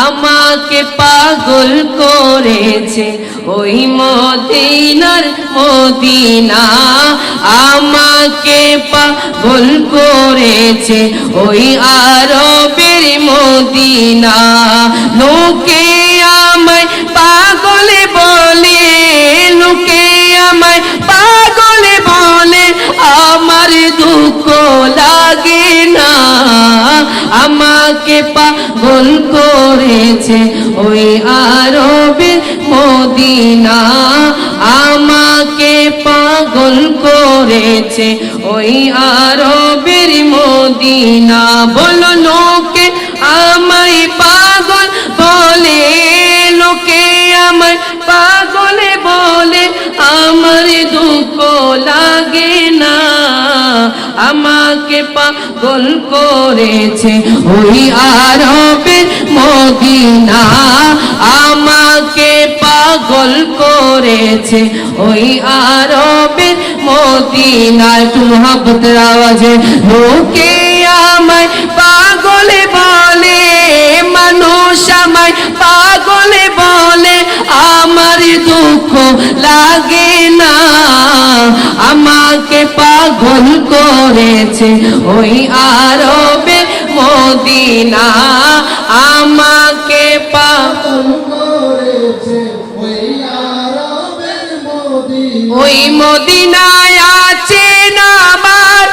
আমাকে পাগল করেছে ওই মদিনার মদিনা, আমাকে পাগল করেছে ওই আরবের মদিনা। লোকে আমায় পাগল বলে, লোকে আমায় পাগল বলে, আমার দুঃখ লাগে না। আমাকে পাগল করেছে ওই আরবের মদিনা, আমাকে পাগল করেছে ওই আরবের মদিনা। বলো লোকে আমায় পাগল বলে, লোকে আমায় পাগল বলে, আমার দুঃখ লাগে না। আমাকে পাগল করেছে ওই আরবের মদিনা, আমাকে পাগল করেছে ওই আরবের মদিনা। একটু মোহাব্বতের আওয়াজে লোকে আমায় পাগল বলে, মানুষ আমায় পাগল বলে, আমার দুঃখ লাগে না। আমাকে পাগল করেছে ওই আরবের মদিনা, আমাকে পাগল করেছে ওই আরবের মদিনা। ওই মদিনায় আছে আমার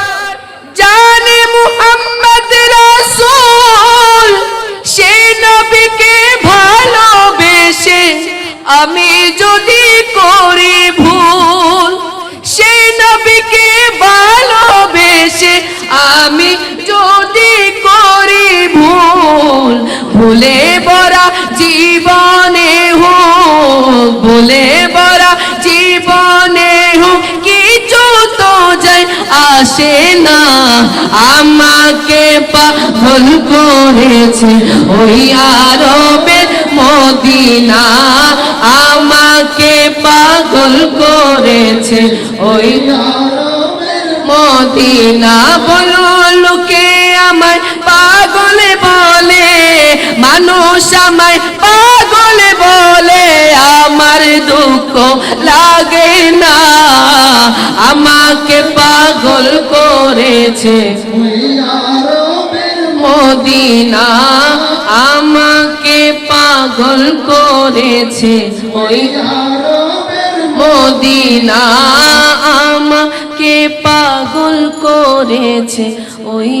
জানে মুহাম্মদ রাসূল, সেই নবীকে ভালোবেসে আমি যদি করি ভুল, সেই নবীকে ভালোবেসে আমি যদি করি ভুল, ভুলে ভরা জীবনে হোক, ভুলে ভরা জীবনে হোক, কিছু তো যায় আসে না। আমাকে পাগল করেছে ওই আরবের মদিনা, আমাকে পাগল করেছে ওই আরবের মদিনা। বলো লোকে আমায় পাগল বলে, মানুষ আমায় পাগল বলে, আমার দুঃখ লাগে না। আমাকে পাগল করেছে ওই আরবের মদিনা, আমাকে পাগল করেছে ওই আরবের মদিনা, আমাকে পাগল করেছে ওই